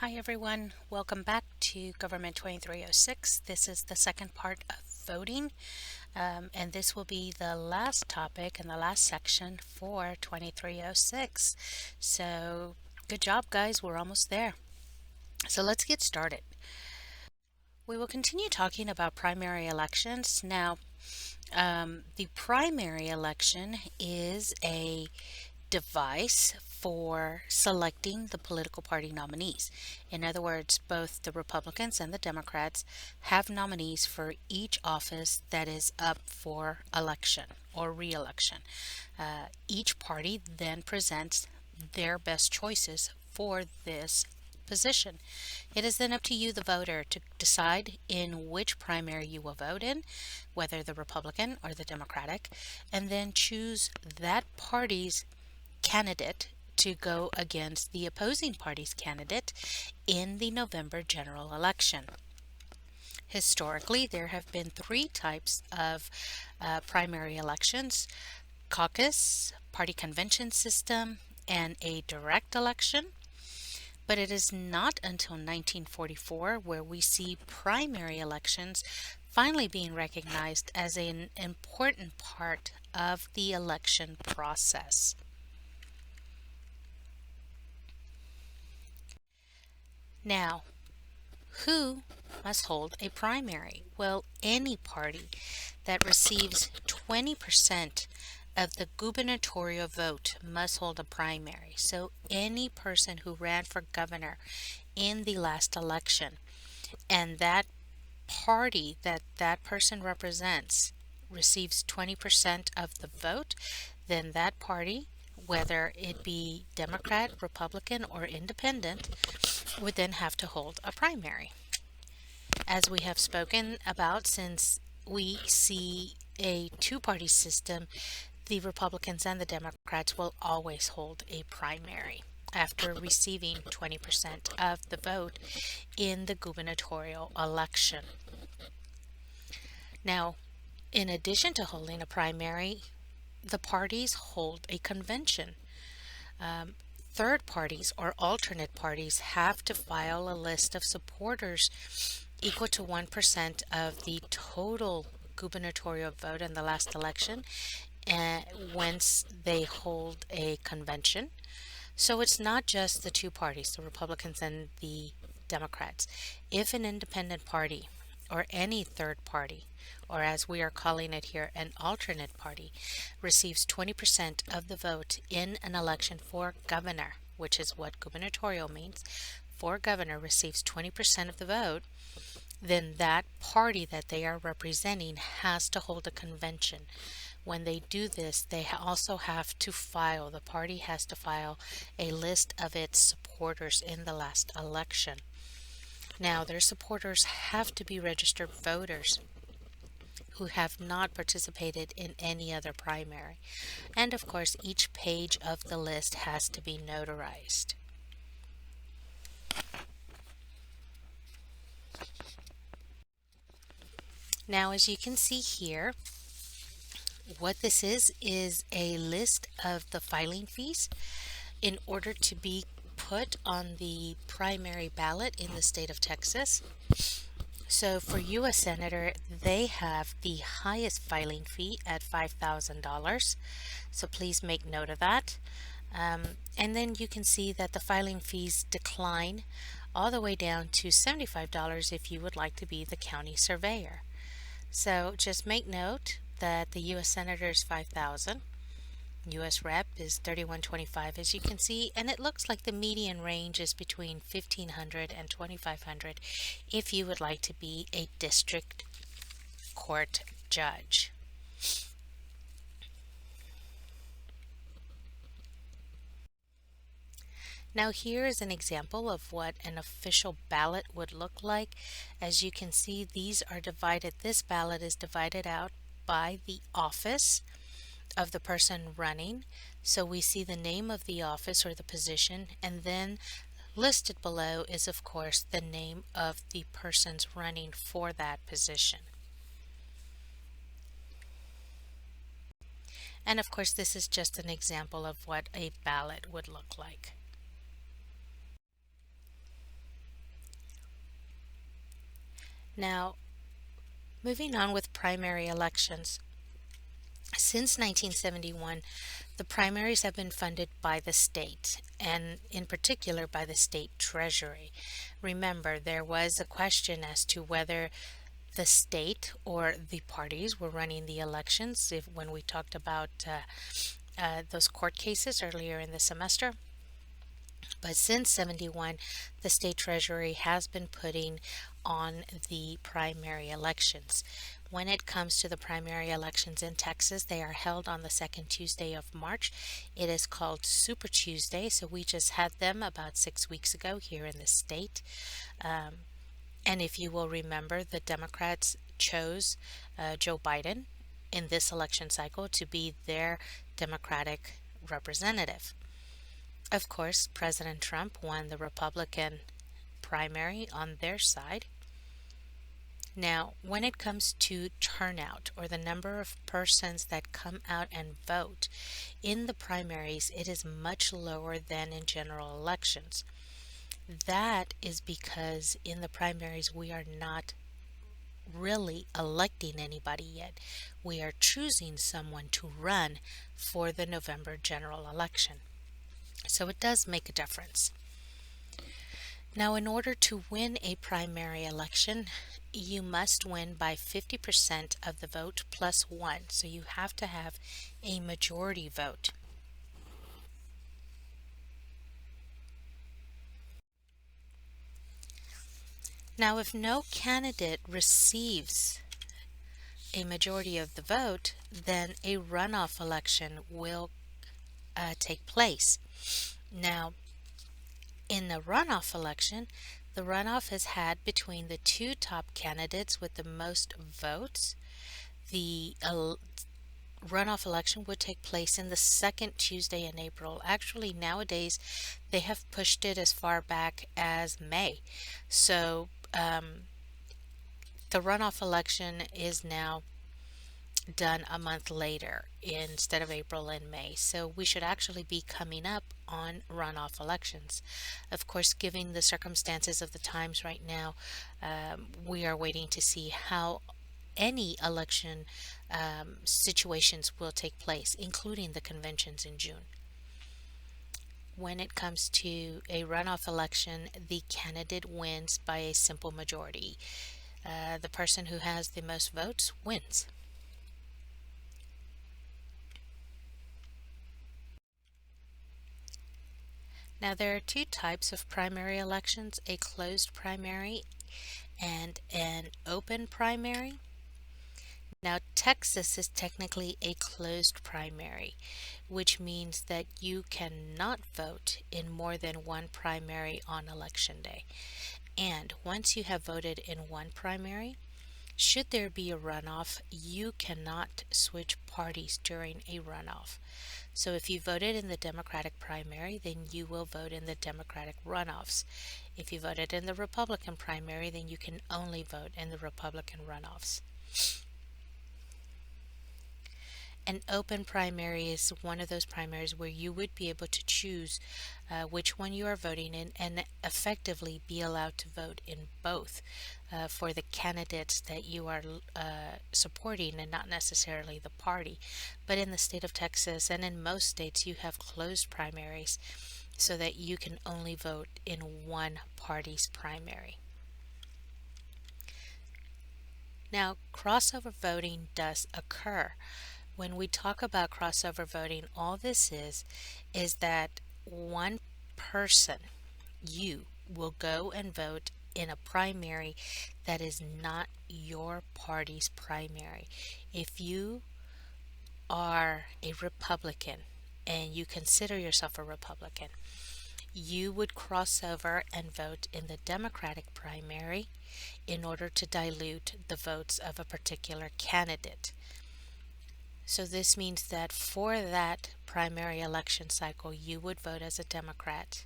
Hi everyone, welcome back to Government 2306. This is the second part of voting, and this will be the last topic and the last section for 2306. So good job guys, we're almost there. So let's get started. We will continue talking about primary elections. Now, the primary election is a device for selecting the political party nominees. In other words, both the Republicans and the Democrats have nominees for each office that is up for election or re-election. Each party then presents their best choices for this position. It is then up to you, the voter, to decide in which primary you will vote in, whether the Republican or the Democratic, and then choose that party's candidate to go against the opposing party's candidate in the November general election. Historically, there have been three types of primary elections: caucus, party convention system, and a direct election. But it is not until 1944 where we see primary elections finally being recognized as an important part of the election process. Now, who must hold a primary? Well, any party that receives 20% of the gubernatorial vote must hold a primary. So any person who ran for governor in the last election and that party that that person represents receives 20% of the vote, then that party, whether it be Democrat, Republican, or Independent, would then have to hold a primary. As we have spoken about, since we see a two-party system, the Republicans and the Democrats will always hold a primary after receiving 20% of the vote in the gubernatorial election. Now, in addition to holding a primary, the parties hold a convention. Third parties or alternate parties have to file a list of supporters equal to 1% of the total gubernatorial vote in the last election once they hold a convention. So it's not just the two parties, the Republicans and the Democrats. If an independent party or any third party, or as we are calling it here, an alternate party, receives 20% of the vote in an election for governor, which is what gubernatorial means, for governor receives 20% of the vote, then that party that they are representing has to hold a convention. When they do this, they also have to file, the party has to file a list of its supporters in the last election. Now, their supporters have to be registered voters who have not participated in any other primary. And of course, each page of the list has to be notarized. Now, as you can see here, what this is a list of the filing fees in order to be put on the primary ballot in the state of Texas. So for U.S. Senator, they have the highest filing fee at $5,000. So please make note of that. And then you can see that the filing fees decline all the way down to $75 if you would like to be the county surveyor. So just make note that the U.S. Senator is $5,000. U.S. Rep is $3,125, as you can see, and it looks like the median range is between $1,500 and $2,500 if you would like to be a district court judge. Now here is an example of what an official ballot would look like. As you can see, these are divided. This ballot is divided out by the office of the person running. So we see the name of the office or the position, and then listed below is of course the name of the persons running for that position. And of course, this is just an example of what a ballot would look like. Now, moving on with primary elections. Since 1971, the primaries have been funded by the state, and in particular by the state treasury. Remember, there was a question as to whether the state or the parties were running the elections when we talked about those court cases earlier in the semester. But since 71, the state treasury has been putting on the primary elections. When it comes to the primary elections in Texas, they are held on the second Tuesday of March. It is called Super Tuesday, so we just had them about 6 weeks ago here in the state. And if you will remember, the Democrats chose Joe Biden in this election cycle to be their Democratic representative. Of course, President Trump won the Republican primary on their side. Now, when it comes to turnout or the number of persons that come out and vote in the primaries, it is much lower than in general elections. That is because in the primaries we are not really electing anybody yet. We are choosing someone to run for the November general election. So it does make a difference. Now, in order to win a primary election, you must win by 50% of the vote plus one. So you have to have a majority vote. Now, if no candidate receives a majority of the vote, then a runoff election will take place. Now, in the runoff election, the runoff is had between the two top candidates with the most votes. The runoff election would take place in the second Tuesday in April. Actually, nowadays, they have pushed it as far back as May. So, the runoff election is now done a month later instead of April and May. So we should actually be coming up on runoff elections. Of course, given the circumstances of the times right now, we are waiting to see how any election situations will take place, including the conventions in June. When it comes to a runoff election, the candidate wins by a simple majority. The person who has the most votes wins. Now, there are two types of primary elections, a closed primary and an open primary. Now, Texas is technically a closed primary, which means that you cannot vote in more than one primary on election day. And once you have voted in one primary, should there be a runoff, you cannot switch parties during a runoff. So if you voted in the Democratic primary, then you will vote in the Democratic runoffs. If you voted in the Republican primary, then you can only vote in the Republican runoffs. An open primary is one of those primaries where you would be able to choose which one you are voting in and effectively be allowed to vote in both for the candidates that you are supporting and not necessarily the party. But in the state of Texas and in most states, you have closed primaries so that you can only vote in one party's primary. Now, crossover voting does occur. When we talk about crossover voting, all this is that one person, you, will go and vote in a primary that is not your party's primary. If you are a Republican and you consider yourself a Republican, you would cross over and vote in the Democratic primary in order to dilute the votes of a particular candidate. So this means that for that primary election cycle, you would vote as a Democrat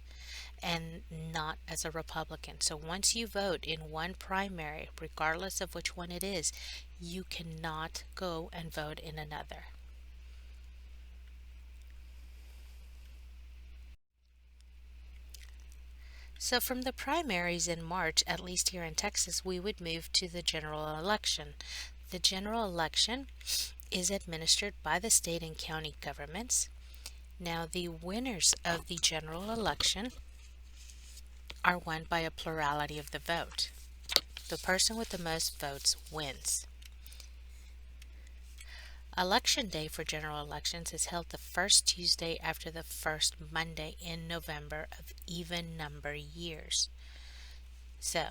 and not as a Republican. So once you vote in one primary, regardless of which one it is, you cannot go and vote in another. So from the primaries in March, at least here in Texas, we would move to the general election. The general election is administered by the state and county governments. Now, the winners of the general election are won by a plurality of the vote. The person with the most votes wins. Election day for general elections is held the first Tuesday after the first Monday in November of even number years. So,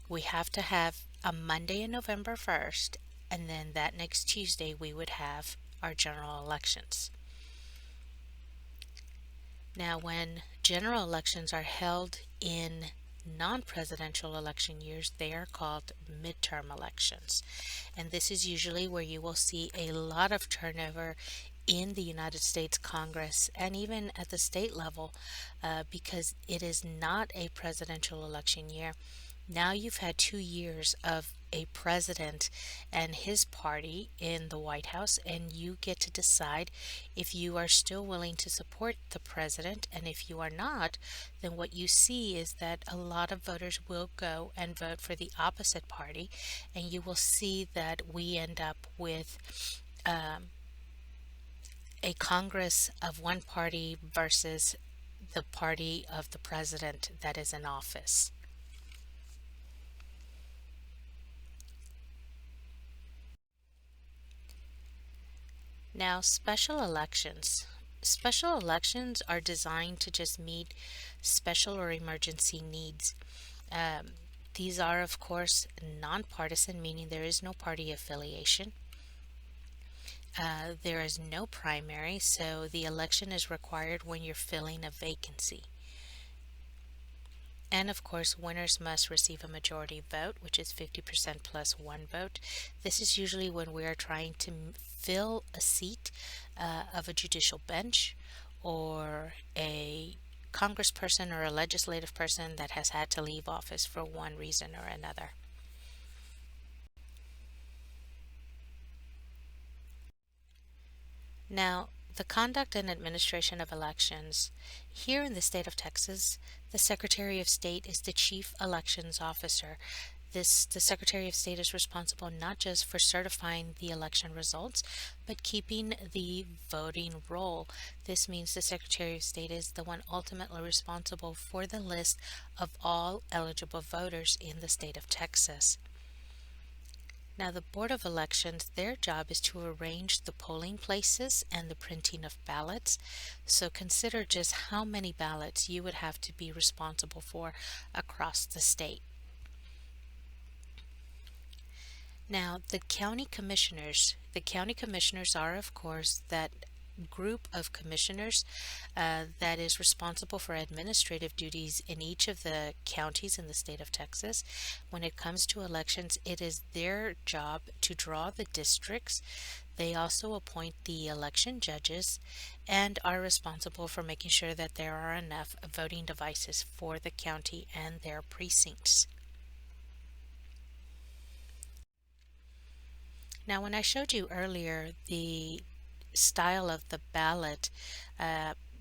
we have to have a Monday in November 1st, and then that next Tuesday we would have our general elections. Now, when general elections are held in non-presidential election years, they are called midterm elections. And this is usually where you will see a lot of turnover in the United States Congress and even at the state level because it is not a presidential election year. Now you've had 2 years of a president and his party in the White House, and you get to decide if you are still willing to support the president. And if you are not, then what you see is that a lot of voters will go and vote for the opposite party, and you will see that we end up with a Congress of one party versus the party of the president that is in office. Now, special elections. Special elections are designed to just meet special or emergency needs. Um, these are, of course, nonpartisan, meaning there is no party affiliation. There is no primary, so the election is required when you're filling a vacancy. And of course, winners must receive a majority vote, which is 50% plus one vote. This is usually when we are trying to fill a seat of a judicial bench or a congressperson or a legislative person that has had to leave office for one reason or another. Now, the conduct and administration of elections. Here in the state of Texas, the Secretary of State is the Chief Elections Officer. The Secretary of State is responsible not just for certifying the election results, but keeping the voting roll. This means the Secretary of State is the one ultimately responsible for the list of all eligible voters in the state of Texas. Now, the Board of Elections, their job is to arrange the polling places and the printing of ballots. So consider just how many ballots you would have to be responsible for across the state. Now, the county commissioners are, of course, that group of commissioners that is responsible for administrative duties in each of the counties in the state of Texas. When it comes to elections, it is their job to draw the districts. They also appoint the election judges and are responsible for making sure that there are enough voting devices for the county and their precincts. Now, when I showed you earlier the style of the ballot,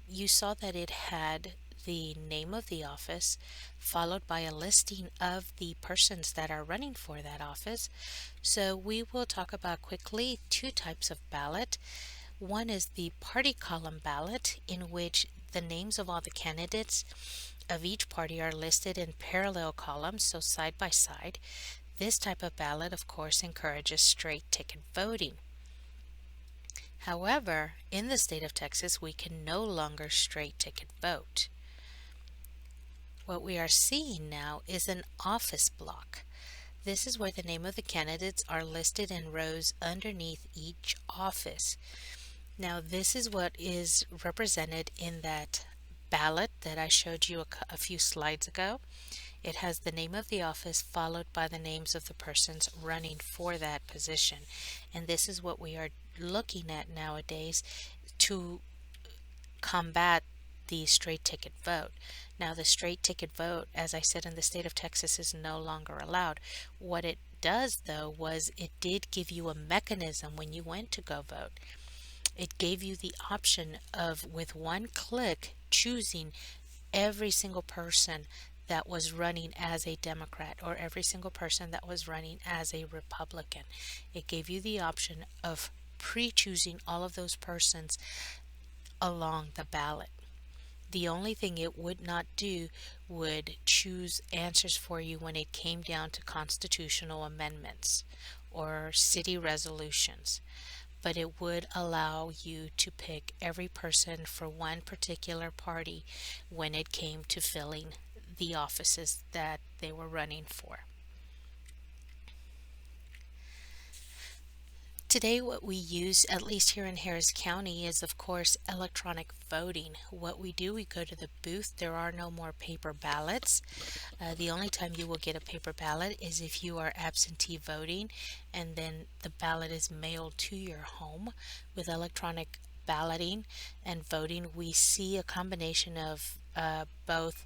you saw that it had the name of the office followed by a listing of the persons that are running for that office. So we will talk about quickly two types of ballot. One is the party column ballot, in which the names of all the candidates of each party are listed in parallel columns, so side by side. This type of ballot, of course, encourages straight ticket voting. However, in the state of Texas, we can no longer straight ticket vote. What we are seeing now is an office block. This is where the name of the candidates are listed in rows underneath each office. Now, this is what is represented in that ballot that I showed you a few slides ago. It has the name of the office followed by the names of the persons running for that position. And this is what we are looking at nowadays to combat the straight ticket vote. Now, the straight ticket vote, as I said, in the state of Texas is no longer allowed. What it does, though, was it did give you a mechanism when you went to go vote. It gave you the option of, with one click, choosing every single person that was running as a Democrat or every single person that was running as a Republican. It gave you the option of pre-choosing all of those persons along the ballot. The only thing it would not do would choose answers for you when it came down to constitutional amendments or city resolutions, but it would allow you to pick every person for one particular party when it came to filling the offices that they were running for. Today, what we use, at least here in Harris County, is of course electronic voting. What we do, we go to the booth. There are no more paper ballots. The only time you will get a paper ballot is if you are absentee voting, and then the ballot is mailed to your home. With electronic balloting and voting, we see a combination of both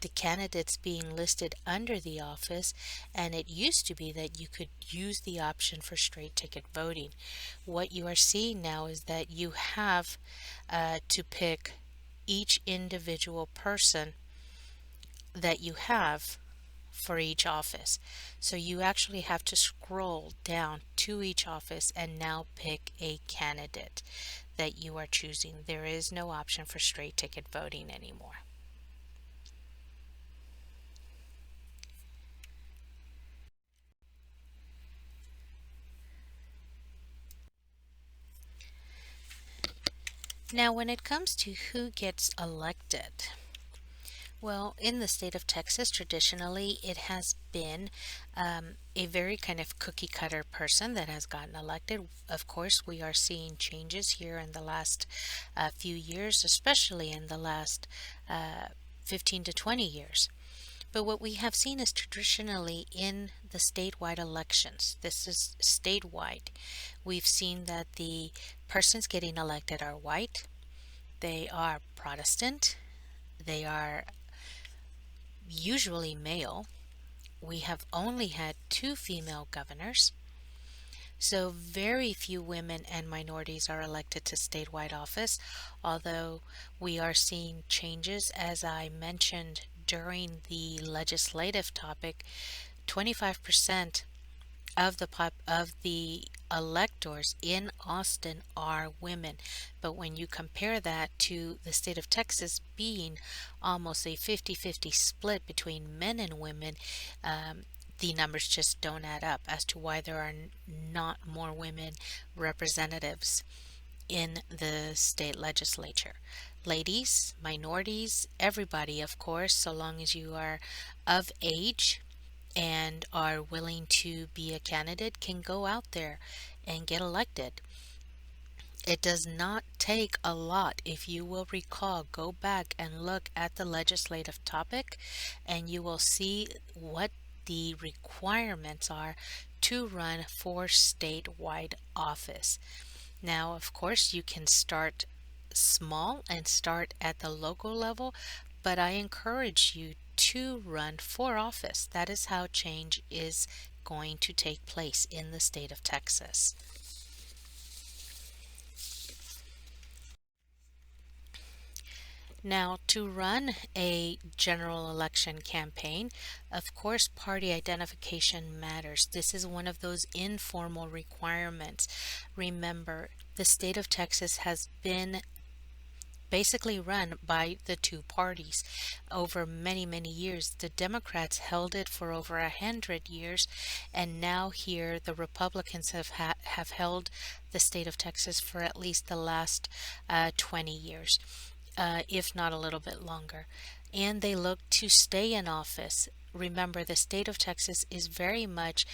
the candidates being listed under the office, and it used to be that you could use the option for straight ticket voting. What you are seeing now is that you have to pick each individual person that you have for each office. So you actually have to scroll down to each office and now pick a candidate that you are choosing. There is no option for straight ticket voting anymore. Now, when it comes to who gets elected, well, in the state of Texas, traditionally, it has been a very kind of cookie cutter person that has gotten elected. Of course, we are seeing changes here in the last few years, especially in the last 15 to 20 years. But what we have seen is traditionally in the statewide elections, this is statewide, we've seen that the persons getting elected are white, they are Protestant, they are usually male. We have only had 2 female governors, so very few women and minorities are elected to statewide office, although we are seeing changes. As I mentioned during the legislative topic, 25% of the electors in Austin are women. But when you compare that to the state of Texas being almost a 50-50 split between men and women, the numbers just don't add up as to why there are not more women representatives in the state legislature. Ladies, minorities, everybody, of course, so long as you are of age and are willing to be a candidate, can go out there and get elected. It does not take a lot. If you will recall, go back and look at the legislative topic and you will see what the requirements are to run for statewide office. Now, of course, you can start small and start at the local level, but I encourage you to run for office. That is how change is going to take place in the state of Texas. Now, to run a general election campaign, of course, party identification matters. This is one of those informal requirements. Remember, the state of Texas has been basically run by the 2 parties over many, many years. The Democrats held it for over 100 years, and now here the Republicans have held the state of Texas for at least the last 20 years. If not a little bit longer. And they look to stay in office. Remember, the state of Texas is very much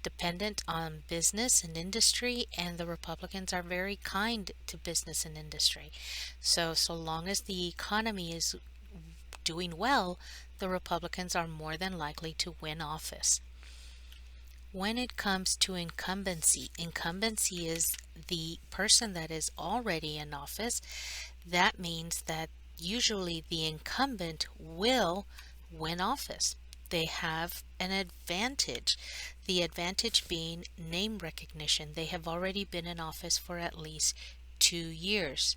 dependent on business and industry, and the Republicans are very kind to business and industry. So long as the economy is doing well, the Republicans are more than likely to win office. When it comes to incumbency, incumbency is the person that is already in office. That means that usually the incumbent will win office. They have an advantage. The advantage being name recognition. They have already been in office for at least 2 years.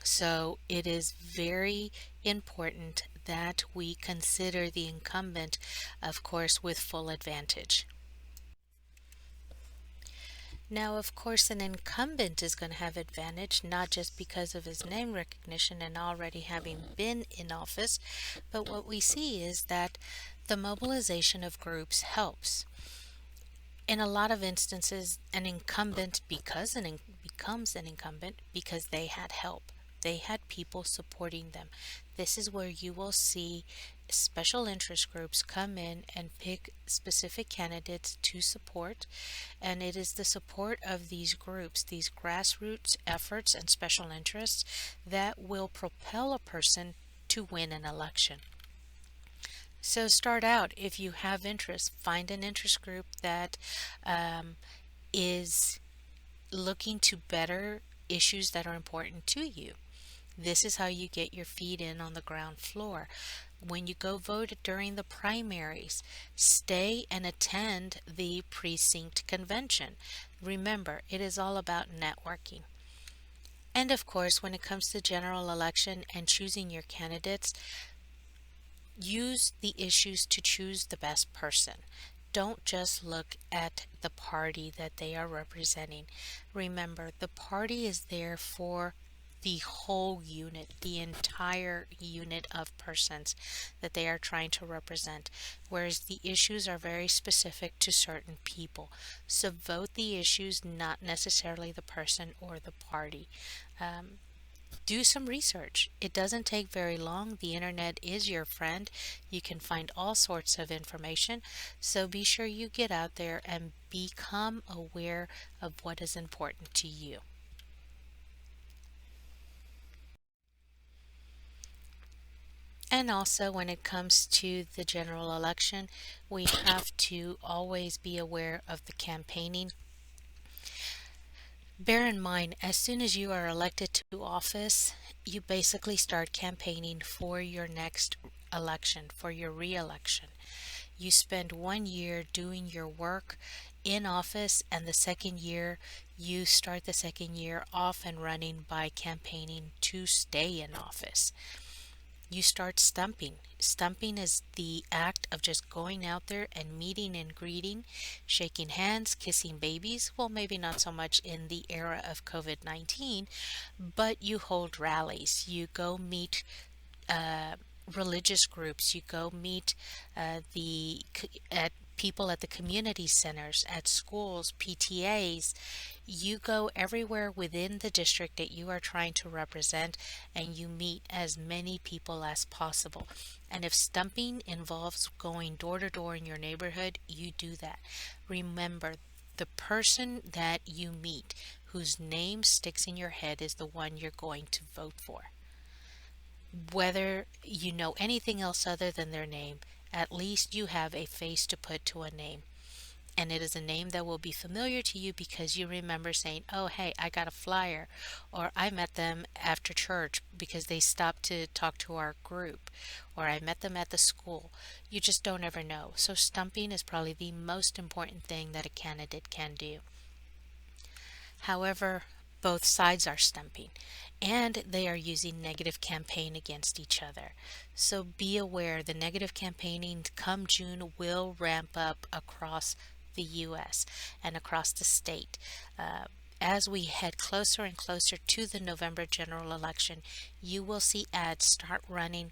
So it is very important that we consider the incumbent, of course, with full advantage. Now, of course, an incumbent is going to have advantage not just because of his name recognition and already having been in office, but what we see is that the mobilization of groups helps. In a lot of instances, an incumbent becomes an incumbent because they had help. They had people supporting them. This is where you will see special interest groups come in and pick specific candidates to support, and it is the support of these groups, these grassroots efforts and special interests, that will propel a person to win an election. So start out, if you have interest, find an interest group that um, is looking to better issues that are important to you. This is how you get your feet in on the ground floor. When you go vote during the primaries, stay and attend the precinct convention. Remember, it is all about networking. And of course, when it comes to general election and choosing your candidates, use the issues to choose the best person. Don't just look at the party that they are representing. Remember, the party is there for the whole unit, the entire unit of persons that they are trying to represent, whereas the issues are very specific to certain people. So vote the issues, not necessarily the person or the party. Um, do some research. It doesn't take very long. The internet is your friend. You can find all sorts of information. So be sure you get out there and become aware of what is important to you. And also, when it comes to the general election, we have to always be aware of the campaigning. Bear in mind, as soon as you are elected to office, you basically start campaigning for your next election, for your re-election. You spend 1 year doing your work in office, and the second year, you start the second year off and running by campaigning to stay in office. You start stumping. Stumping is the act of just going out there and meeting and greeting, shaking hands, kissing babies. Well, maybe not so much in the era of COVID-19, but you hold rallies. You go meet uh, religious groups. You go meet at people at the community centers, at schools, PTAs. You go everywhere within the district that you are trying to represent, and you meet as many people as possible. And if stumping involves going door to door in your neighborhood, you do that. Remember, the person that you meet whose name sticks in your head is the one you're going to vote for. Whether you know anything else other than their name, at least you have a face to put to a name. And it is a name that will be familiar to you because you remember saying, oh, hey, I got a flyer, or I met them after church because they stopped to talk to our group, or I met them at the school. You just don't ever know. So stumping is probably the most important thing that a candidate can do. However, both sides are stumping and they are using negative campaign against each other. So be aware the negative campaigning come June will ramp up across the US and across the state. As we head closer and closer to the November general election, you will see ads start running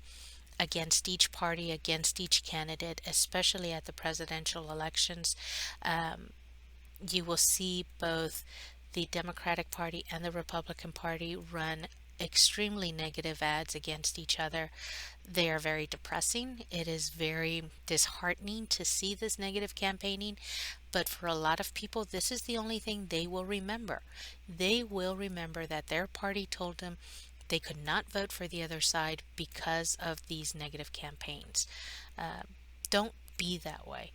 against each party, against each candidate, especially at the presidential elections. Um, you will see both the Democratic Party and the Republican Party run extremely negative ads against each other. They are very depressing. It is very disheartening to see this negative campaigning, but for a lot of people, this is the only thing they will remember. They will remember that their party told them they could not vote for the other side because of these negative campaigns. Uh, don't be that way.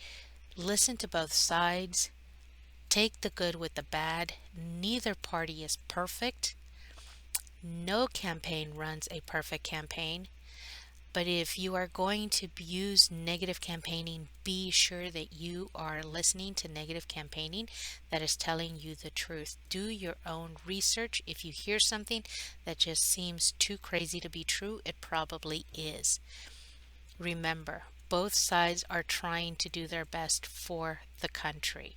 Listen to both sides. Take the good with the bad. Neither party is perfect. No campaign runs a perfect campaign. But if you are going to use negative campaigning, be sure that you are listening to negative campaigning that is telling you the truth. Do your own research. If you hear something that just seems too crazy to be true, it probably is. Remember, both sides are trying to do their best for the country.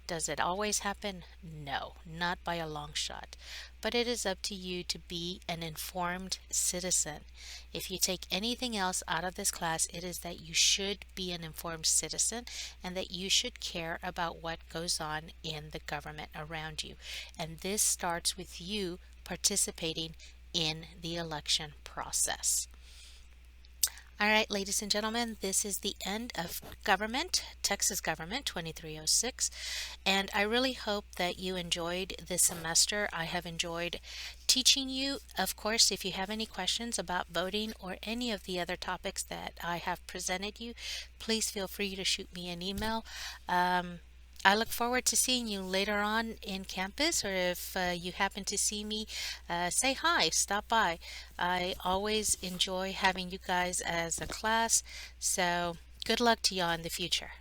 Does it always happen? No, not by a long shot. But it is up to you to be an informed citizen. If you take anything else out of this class, it is that you should be an informed citizen and that you should care about what goes on in the government around you. And this starts with you participating in the election process. All right, ladies and gentlemen, this is the end of Government, Texas Government 2306. And I really hope that you enjoyed this semester. I have enjoyed teaching you. Of course, if you have any questions about voting or any of the other topics that I have presented you, please feel free to shoot me an email. I look forward to seeing you later on in campus, or if you happen to see me, say hi, stop by. I always enjoy having you guys as a class, so good luck to y'all in the future.